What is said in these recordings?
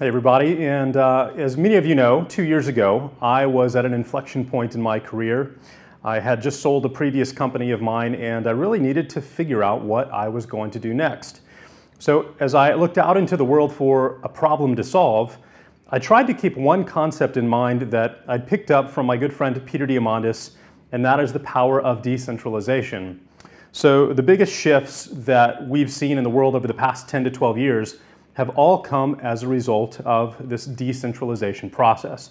Hey everybody, and as many of you know, 2 years ago I was at an inflection point in my career. I had just sold a previous company of mine and I really needed to figure out what I was going to do next. So as I looked out into the world for a problem to solve, I tried to keep one concept in mind that I'd picked up from my good friend Peter Diamandis, and that is the power of decentralization. So the biggest shifts that we've seen in the world over the past 10 to 12 years have all come as a result of this decentralization process.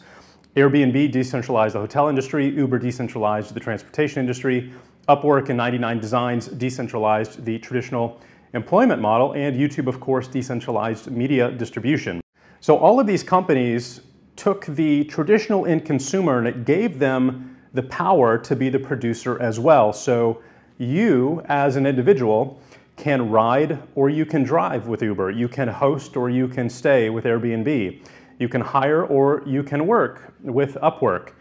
Airbnb decentralized the hotel industry, Uber decentralized the transportation industry, Upwork and 99 Designs decentralized the traditional employment model, and YouTube, of course, decentralized media distribution. So all of these companies took the traditional end consumer and it gave them the power to be the producer as well. So you, as an individual, can ride or you can drive with Uber. You can host or you can stay with Airbnb. You can hire or you can work with Upwork.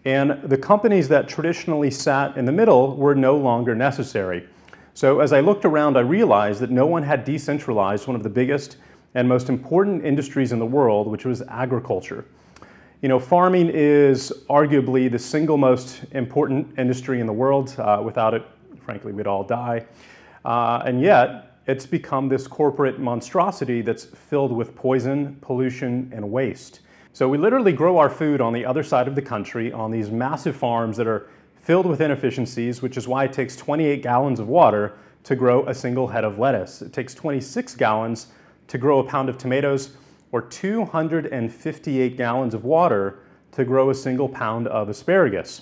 And the companies that traditionally sat in the middle were no longer necessary. So as I looked around, I realized that no one had decentralized one of the biggest and most important industries in the world, which was agriculture. You know, farming is arguably the single most important industry in the world. Without it, frankly, we'd all die. And yet, it's become this corporate monstrosity that's filled with poison, pollution, and waste. So we literally grow our food on the other side of the country on these massive farms that are filled with inefficiencies, which is why it takes 28 gallons of water to grow a single head of lettuce. It takes 26 gallons to grow a pound of tomatoes, or 258 gallons of water to grow a single pound of asparagus.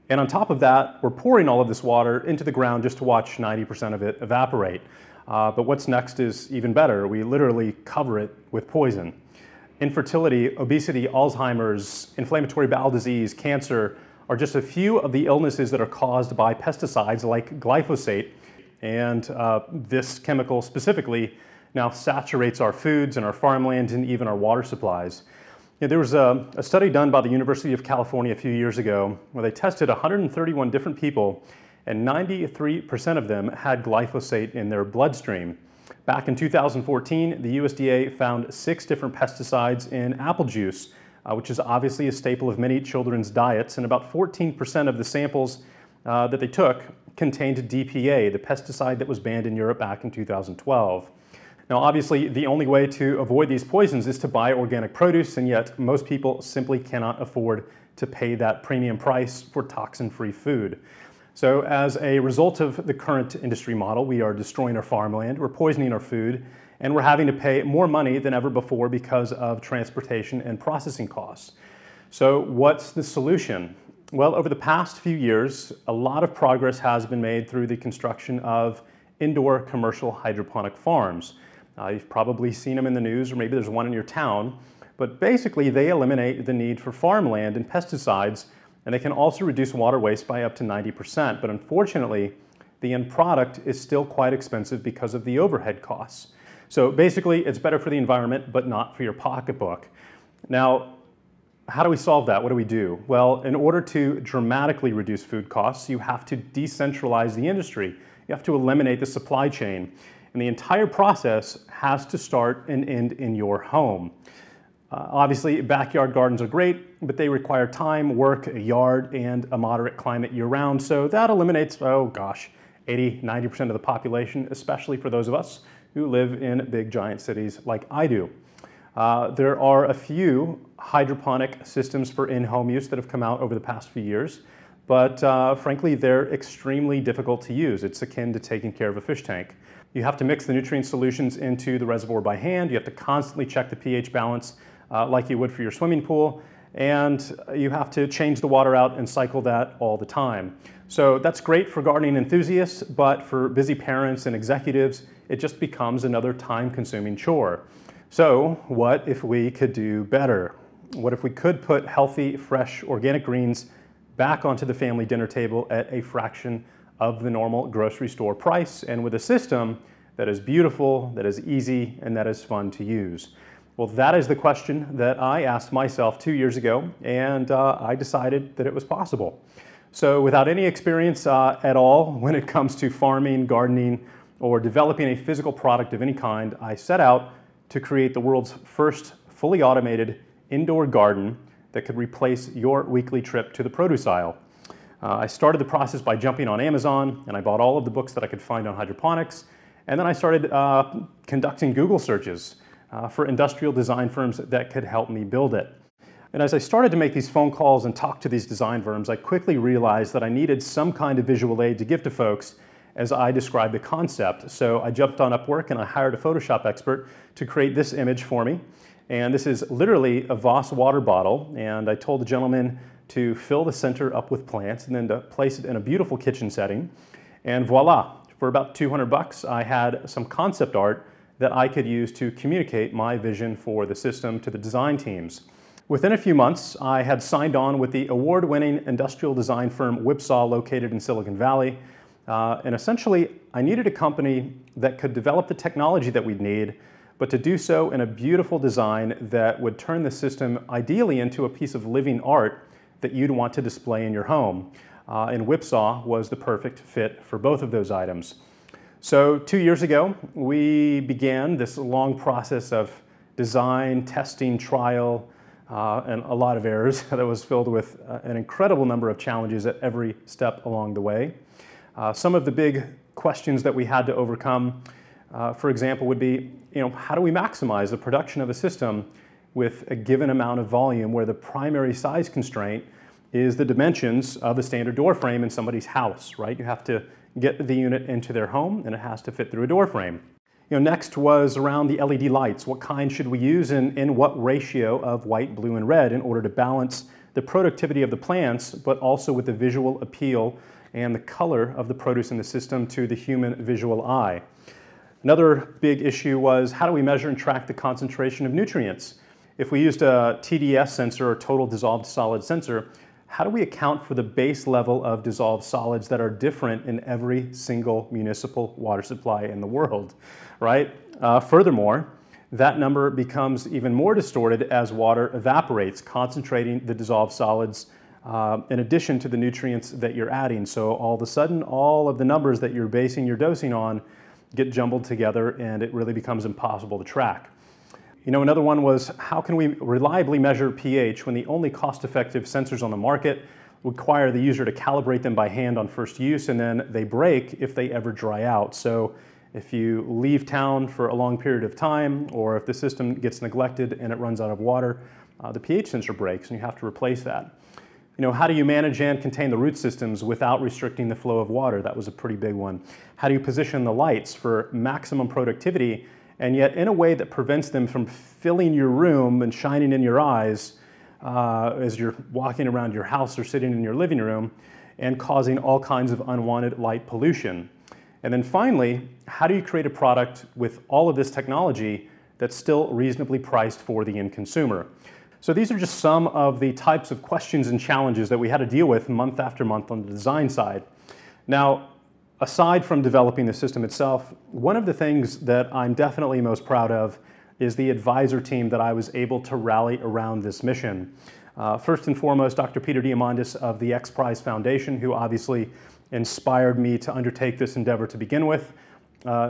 And on top of that, we're pouring all of this water into the ground just to watch 90% of it evaporate. But what's next is even better. We literally cover it with poison. Infertility, obesity, Alzheimer's, inflammatory bowel disease, cancer are just a few of the illnesses that are caused by pesticides like glyphosate. And this chemical specifically now saturates our foods and our farmland and even our water supplies. There was a study done by the University of California a few years ago where they tested 131 different people and 93% of them had glyphosate in their bloodstream. Back in 2014, the USDA found 6 different pesticides in apple juice, which is obviously a staple of many children's diets, and about 14% of the samples that they took contained DPA, the pesticide that was banned in Europe back in 2012. Now, obviously, the only way to avoid these poisons is to buy organic produce, and yet most people simply cannot afford to pay that premium price for toxin-free food. So as a result of the current industry model, we are destroying our farmland, we're poisoning our food, and we're having to pay more money than ever before because of transportation and processing costs. So what's the solution? Well, over the past few years, a lot of progress has been made through the construction of indoor commercial hydroponic farms. You've probably seen them in the news, or maybe there's one in your town, but basically they eliminate the need for farmland and pesticides, and they can also reduce water waste by up to 90%. But unfortunately, the end product is still quite expensive because of the overhead costs. So basically, it's better for the environment, but not for your pocketbook. Now, how do we solve that? What do we do? Well, in order to dramatically reduce food costs, you have to decentralize the industry. You have to eliminate the supply chain. And the entire process has to start and end in your home. Obviously, backyard gardens are great, but they require time, work, a yard, and a moderate climate year-round. So that eliminates, 80, 90% of the population, especially for those of us who live in big, giant cities like I do. There are a few hydroponic systems for in-home use that have come out over the past few years, but frankly, they're extremely difficult to use. It's akin to taking care of a fish tank. You have to mix the nutrient solutions into the reservoir by hand. You have to constantly check the pH balance like you would for your swimming pool. And you have to change the water out and cycle that all the time. So that's great for gardening enthusiasts, but for busy parents and executives, it just becomes another time-consuming chore. So what if we could do better? What if we could put healthy, fresh, organic greens back onto the family dinner table at a fraction of the normal grocery store price, and with a system that is beautiful, that is easy, and that is fun to use? Well, that is the question that I asked myself 2 years ago, and I decided that it was possible. So without any experience at all when it comes to farming, gardening, or developing a physical product of any kind, I set out to create the world's first fully automated indoor garden that could replace your weekly trip to the produce aisle. I started the process by jumping on Amazon, and I bought all of the books that I could find on hydroponics, and then I started conducting Google searches for industrial design firms that could help me build it. And as I started to make these phone calls and talk to these design firms, I quickly realized that I needed some kind of visual aid to give to folks as I described the concept. So I jumped on Upwork and I hired a Photoshop expert to create this image for me. And this is literally a Voss water bottle, and I told the gentleman to fill the center up with plants and then to place it in a beautiful kitchen setting. And voila, for about 200 bucks, I had some concept art that I could use to communicate my vision for the system to the design teams. Within a few months, I had signed on with the award-winning industrial design firm Whipsaw located in Silicon Valley. And essentially, I needed a company that could develop the technology that we'd need, but to do so in a beautiful design that would turn the system ideally into a piece of living art that you'd want to display in your home. And Whipsaw was the perfect fit for both of those items. So 2 years ago, we began this long process of design, testing, trial, and a lot of errors that was filled with an incredible number of challenges at every step along the way. Some of the big questions that we had to overcome, for example, would be, how do we maximize the production of a system with a given amount of volume where the primary size constraint is the dimensions of a standard door frame in somebody's house, right? You have to get the unit into their home and it has to fit through a door frame. Next was around the LED lights. What kind should we use and in what ratio of white, blue, and red in order to balance the productivity of the plants, but also with the visual appeal and the color of the produce in the system to the human visual eye. Another big issue was how do we measure and track the concentration of nutrients? If we used a TDS sensor or total dissolved solid sensor, how do we account for the base level of dissolved solids that are different in every single municipal water supply in the world, right? Furthermore, that number becomes even more distorted as water evaporates, concentrating the dissolved solids in addition to the nutrients that you're adding. So all of a sudden, all of the numbers that you're basing your dosing on get jumbled together and it really becomes impossible to track. Another one was how can we reliably measure pH when the only cost-effective sensors on the market require the user to calibrate them by hand on first use and then they break if they ever dry out. So if you leave town for a long period of time or if the system gets neglected and it runs out of water, the pH sensor breaks and you have to replace that. How do you manage and contain the root systems without restricting the flow of water? That was a pretty big one. How do you position the lights for maximum productivity and yet in a way that prevents them from filling your room and shining in your eyes as you're walking around your house or sitting in your living room and causing all kinds of unwanted light pollution? And then finally, how do you create a product with all of this technology that's still reasonably priced for the end consumer? So these are just some of the types of questions and challenges that we had to deal with month after month on the design side. Now, aside from developing the system itself, one of the things that I'm definitely most proud of is the advisor team that I was able to rally around this mission. First and foremost, Dr. Peter Diamandis of the X Prize Foundation, who obviously inspired me to undertake this endeavor to begin with,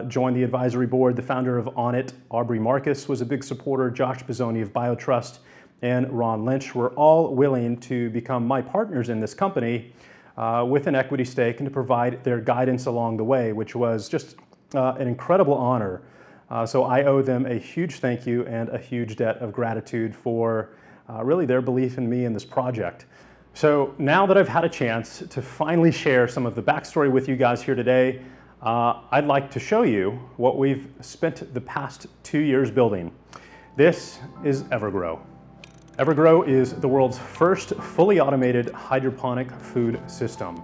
joined the advisory board. The founder of Onnit, Aubrey Marcus, was a big supporter. Josh Bizzoni of BioTrust and Ron Lynch were all willing to become my partners in this company with an equity stake and to provide their guidance along the way, which was just an incredible honor. So I owe them a huge thank you and a huge debt of gratitude for really their belief in me and this project. So now that I've had a chance to finally share some of the backstory with you guys here today, I'd like to show you what we've spent the past 2 years building. This is Evergrow. Evergrow is the world's first fully automated hydroponic food system.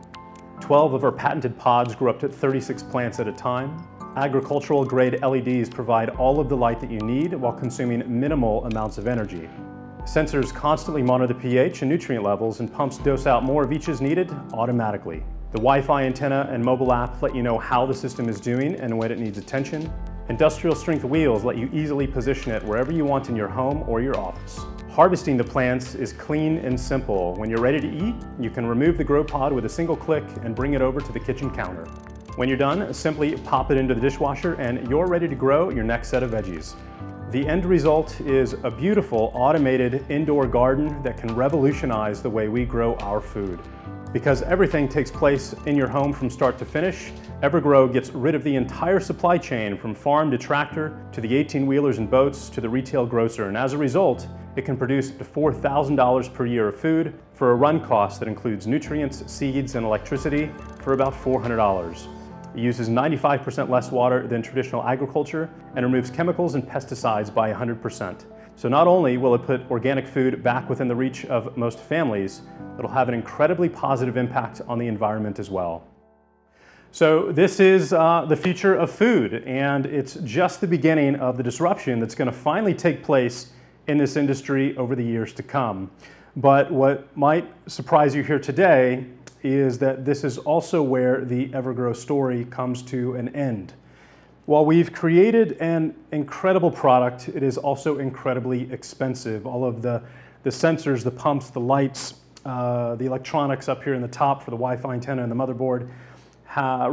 12 of our patented pods grow up to 36 plants at a time. Agricultural grade LEDs provide all of the light that you need while consuming minimal amounts of energy. Sensors constantly monitor the pH and nutrient levels and pumps dose out more of each as needed automatically. The Wi-Fi antenna and mobile app let you know how the system is doing and when it needs attention. Industrial strength wheels let you easily position it wherever you want in your home or your office. Harvesting the plants is clean and simple. When you're ready to eat, you can remove the grow pod with a single click and bring it over to the kitchen counter. When you're done, simply pop it into the dishwasher and you're ready to grow your next set of veggies. The end result is a beautiful automated indoor garden that can revolutionize the way we grow our food. Because everything takes place in your home from start to finish, Evergrow gets rid of the entire supply chain from farm to tractor to the 18-wheelers and boats to the retail grocer, and as a result, it can produce up to $4,000 per year of food for a run cost that includes nutrients, seeds, and electricity for about $400. It uses 95% less water than traditional agriculture and removes chemicals and pesticides by 100%. So not only will it put organic food back within the reach of most families, it'll have an incredibly positive impact on the environment as well. So this is the future of food, and it's just the beginning of the disruption that's going to finally take place in this industry over the years to come. But what might surprise you here today is that this is also where the Evergrow story comes to an end. While we've created an incredible product, it is also incredibly expensive. All of the sensors, the pumps, the lights, the electronics up here in the top for the Wi-Fi antenna and the motherboard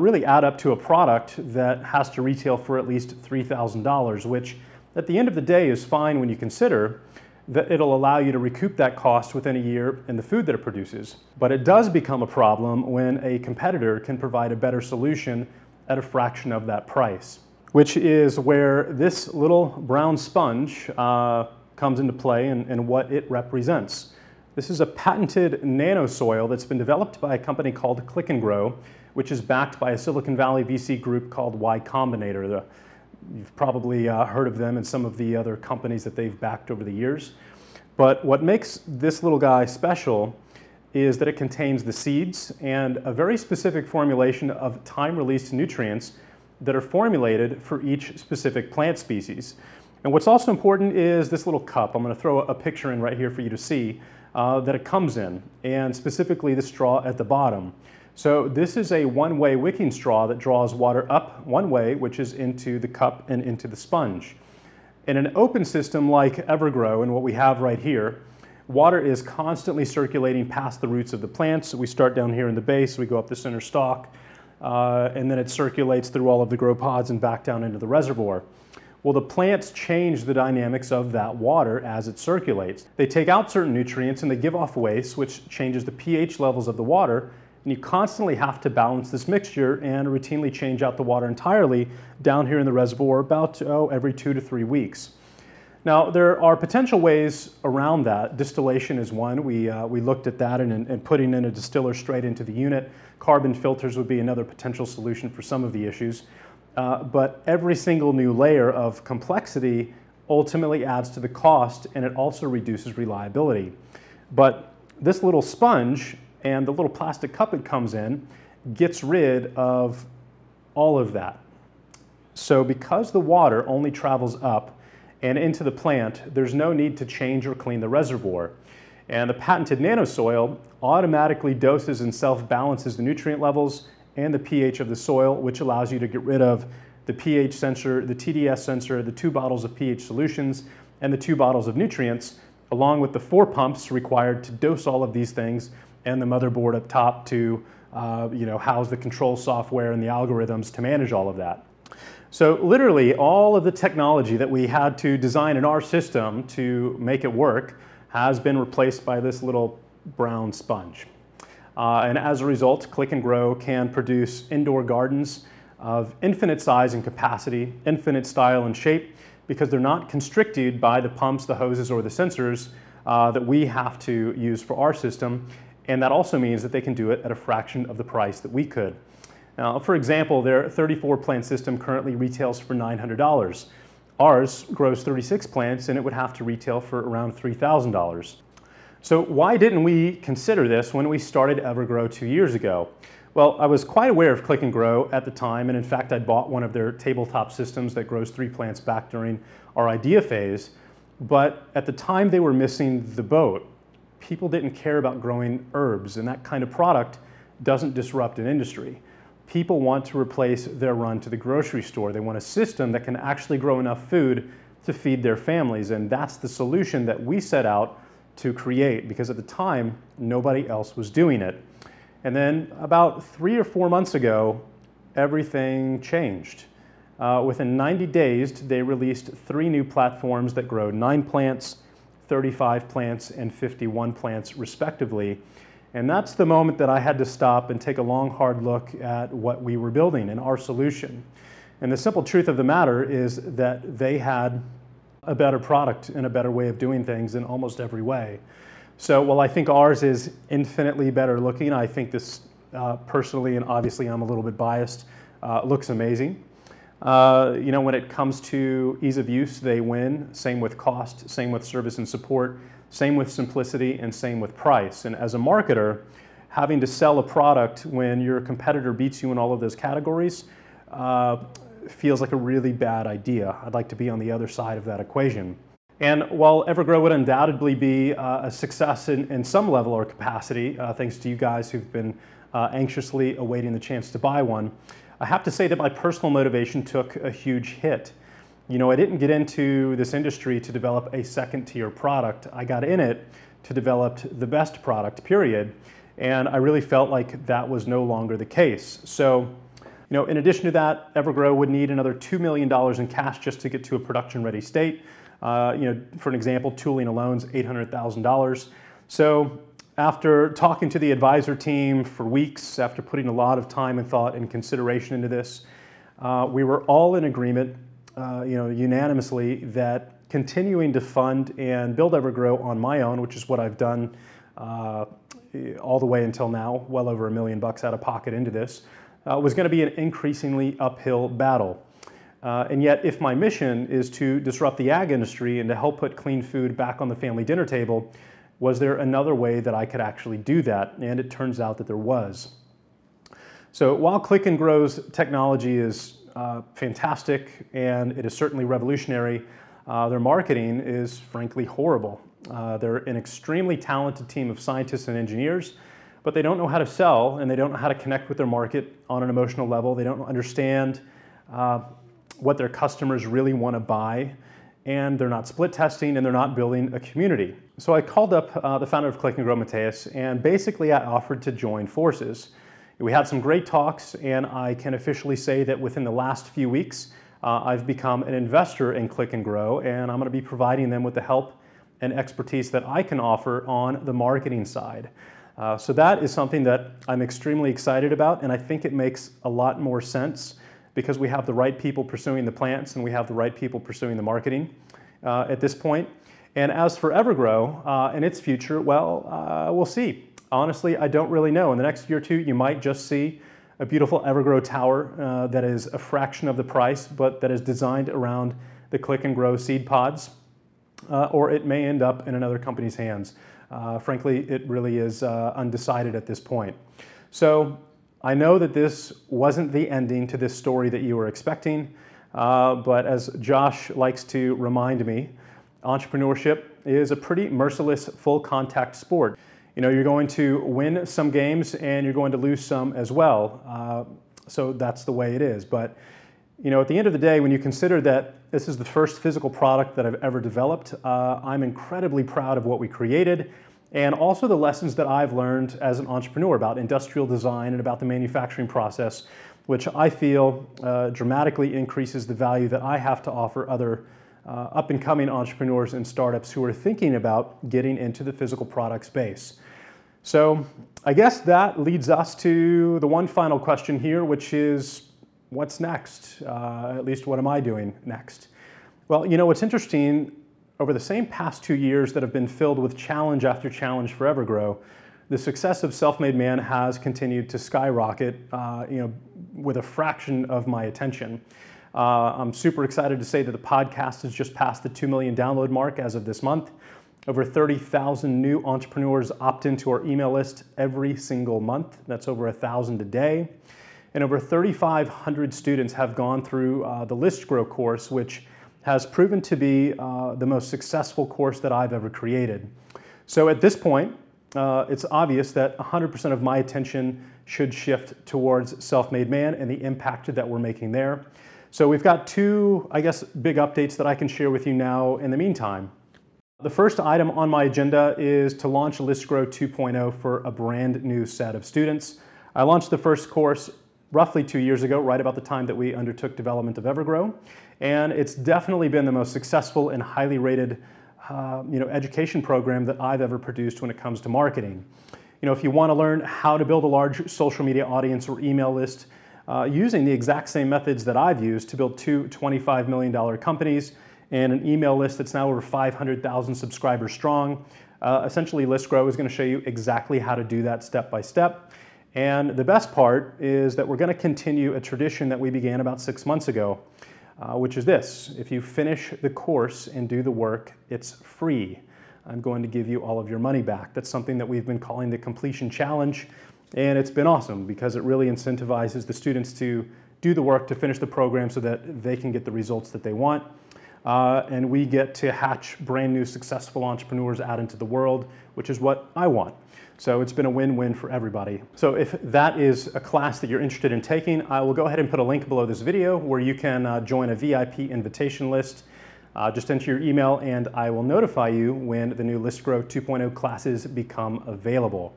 really add up to a product that has to retail for at least $3,000, which at the end of the day is fine when you consider that it'll allow you to recoup that cost within a year in the food that it produces. But it does become a problem when a competitor can provide a better solution at a fraction of that price, which is where this little brown sponge comes into play and what it represents. This is a patented nano-soil that's been developed by a company called Click and Grow, which is backed by a Silicon Valley VC group called Y Combinator. You've probably heard of them and some of the other companies that they've backed over the years. But what makes this little guy special is that it contains the seeds and a very specific formulation of time-released nutrients that are formulated for each specific plant species. And what's also important is this little cup. I'm going to throw a picture in right here for you to see that it comes in, and specifically the straw at the bottom. So this is a one-way wicking straw that draws water up one way, which is into the cup and into the sponge. In an open system like Evergrow and what we have right here, water is constantly circulating past the roots of the plants. So we start down here in the base, we go up the center stalk, and then it circulates through all of the grow pods and back down into the reservoir. Well, the plants change the dynamics of that water as it circulates. They take out certain nutrients and they give off waste, which changes the pH levels of the water. And you constantly have to balance this mixture and routinely change out the water entirely down here in the reservoir about every 2 to 3 weeks. Now, there are potential ways around that. Distillation is one. We looked at that and putting in a distiller straight into the unit. Carbon filters would be another potential solution for some of the issues. But every single new layer of complexity ultimately adds to the cost, and it also reduces reliability. But this little sponge and the little plastic cup it comes in gets rid of all of that. So because the water only travels up and into the plant, there's no need to change or clean the reservoir. And the patented nanosoil automatically doses and self-balances the nutrient levels and the pH of the soil, which allows you to get rid of the pH sensor, the TDS sensor, the 2 bottles of pH solutions, and the 2 bottles of nutrients, along with the 4 pumps required to dose all of these things, and the motherboard up top to house the control software and the algorithms to manage all of that. So literally all of the technology that we had to design in our system to make it work has been replaced by this little brown sponge. And as a result, Click and Grow can produce indoor gardens of infinite size and capacity, infinite style and shape, because they're not constricted by the pumps, the hoses, or the sensors that we have to use for our system. And that also means that they can do it at a fraction of the price that we could. Now, for example, their 34 plant system currently retails for $900. Ours grows 36 plants and it would have to retail for around $3,000. So why didn't we consider this when we started Evergrow 2 years ago? Well, I was quite aware of Click and Grow at the time, and in fact I bought one of their tabletop systems that grows 3 plants back during our idea phase, but at the time they were missing the boat. People didn't care about growing herbs, and that kind of product doesn't disrupt an industry. People want to replace their run to the grocery store. They want a system that can actually grow enough food to feed their families, and that's the solution that we set out to create, because at the time nobody else was doing it. And then about 3 or 4 months ago, everything changed. Within 90 days, they released 3 new platforms that grow 9 plants, 35 plants, and 51 plants respectively. And that's the moment that I had to stop and take a long, hard look at what we were building and our solution. And the simple truth of the matter is that they had a better product and a better way of doing things in almost every way. So while I think ours is infinitely better looking, I think this personally, and obviously I'm a little bit biased, looks amazing. You know, when it comes to ease of use, they win. Same with cost, same with service and support, same with simplicity, and same with price. And as a marketer, having to sell a product when your competitor beats you in all of those categories feels like a really bad idea. I'd like to be on the other side of that equation. And while Evergrow would undoubtedly be a success in some level or capacity, thanks to you guys who've been anxiously awaiting the chance to buy one, I have to say that my personal motivation took a huge hit. You know, I didn't get into this industry to develop a second-tier product. I got in it to develop the best product, period. And I really felt like that was no longer the case. So, you know, in addition to that, Evergrow would need another $2 million in cash just to get to a production-ready state. You know, for an example, tooling alone's $800,000. So after talking to the advisor team for weeks, after putting a lot of time and thought and consideration into this, we were all in agreement, you know, unanimously, that continuing to fund and build Evergrow on my own, which is what I've done all the way until now, well over $1 million out of pocket into this, was going to be an increasingly uphill battle. And yet, if my mission is to disrupt the ag industry and to help put clean food back on the family dinner table, was there another way that I could actually do that? And it turns out that there was. So while Click and Grow's technology is fantastic and it is certainly revolutionary, their marketing is frankly horrible. They're an extremely talented team of scientists and engineers, but they don't know how to sell and they don't know how to connect with their market on an emotional level. They don't understand what their customers really want to buy, and they're not split testing and they're not building a community. So I called up the founder of Click and Grow, Mateus, and basically I offered to join forces. We had some great talks, and I can officially say that within the last few weeks, I've become an investor in Click and Grow, and I'm going to be providing them with the help and expertise that I can offer on the marketing side. So that is something that I'm extremely excited about, and I think it makes a lot more sense because we have the right people pursuing the plants and we have the right people pursuing the marketing at this point. And as for Evergrow and its future, well, we'll see. Honestly, I don't really know. In the next year or two, you might just see a beautiful Evergrow tower that is a fraction of the price, but that is designed around the Click and Grow seed pods, or it may end up in another company's hands. Frankly, it really is undecided at this point. So I know that this wasn't the ending to this story that you were expecting, but as Josh likes to remind me, entrepreneurship is a pretty merciless, full contact sport. You know, you're going to win some games and you're going to lose some as well. So that's the way it is. But, you know, at the end of the day, when you consider that this is the first physical product that I've ever developed, I'm incredibly proud of what we created and also the lessons that I've learned as an entrepreneur about industrial design and about the manufacturing process, which I feel dramatically increases the value that I have to offer other up-and-coming entrepreneurs and startups who are thinking about getting into the physical product space. So I guess that leads us to the one final question here, which is, what's next? At least what am I doing next? Well, you know, what's interesting, over the same past 2 years that have been filled with challenge after challenge for Evergrow, the success of Self-Made Man has continued to skyrocket, you know, with a fraction of my attention. I'm super excited to say that the podcast has just passed the 2 million download mark as of this month. Over 30,000 new entrepreneurs opt into our email list every single month. That's over 1,000 a day. And over 3,500 students have gone through the List Grow course, which has proven to be the most successful course that I've ever created. So at this point, it's obvious that 100% of my attention should shift towards Self-Made Man and the impact that we're making there. So we've got 2, I guess, big updates that I can share with you now in the meantime. The first item on my agenda is to launch List Grow 2.0 for a brand new set of students. I launched the first course roughly 2 years ago, right about the time that we undertook development of Evergrow. And it's definitely been the most successful and highly rated education program that I've ever produced when it comes to marketing. If you want to learn how to build a large social media audience or email list using the exact same methods that I've used to build 2 $25 million companies and an email list that's now over 500,000 subscribers strong, essentially ListGrow is going to show you exactly how to do that step by step. And the best part is that we're going to continue a tradition that we began about 6 months ago, which is this: if you finish the course and do the work, it's free. I'm going to give you all of your money back. That's something that we've been calling the Completion Challenge, and it's been awesome because it really incentivizes the students to do the work to finish the program so that they can get the results that they want. And we get to hatch brand new successful entrepreneurs out into the world, which is what I want. So it's been a win-win for everybody. So if that is a class that you're interested in taking, I will go ahead and put a link below this video where you can join a VIP invitation list. Just enter your email and I will notify you when the new ListGrow 2.0 classes become available.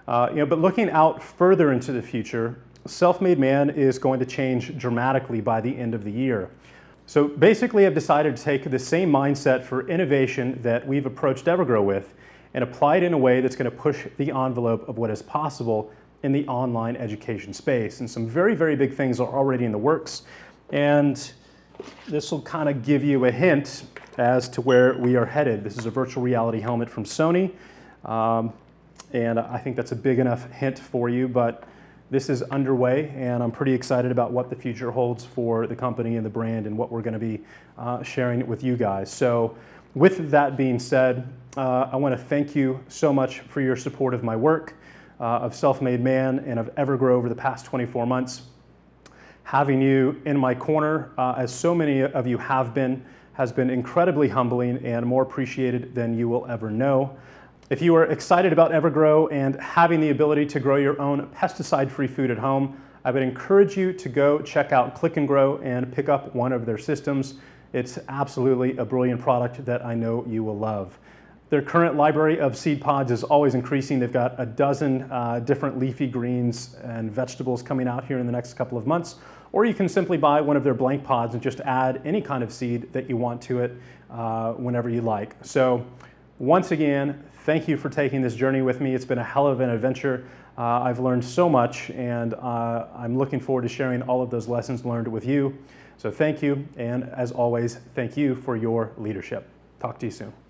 But looking out further into the future, Self-Made Man is going to change dramatically by the end of the year. So basically, I've decided to take the same mindset for innovation that we've approached Evergrow with and apply it in a way that's going to push the envelope of what is possible in the online education space. And some very, very big things are already in the works. And this will kind of give you a hint as to where we are headed. This is a virtual reality helmet from Sony. And I think that's a big enough hint for you, but this is underway and I'm pretty excited about what the future holds for the company and the brand and what we're going to be sharing with you guys. So with that being said, I want to thank you so much for your support of my work, of Self-Made Man and of Evergrow over the past 24 months. Having you in my corner, as so many of you have been, has been incredibly humbling and more appreciated than you will ever know. If you are excited about Evergrow and having the ability to grow your own pesticide-free food at home, I would encourage you to go check out Click and Grow and pick up one of their systems. It's absolutely a brilliant product that I know you will love. Their current library of seed pods is always increasing. They've got a dozen different leafy greens and vegetables coming out here in the next couple of months. Or you can simply buy one of their blank pods and just add any kind of seed that you want to it whenever you like. So once again, thank you for taking this journey with me. It's been a hell of an adventure. I've learned so much and I'm looking forward to sharing all of those lessons learned with you. So thank you, and as always, thank you for your leadership. Talk to you soon.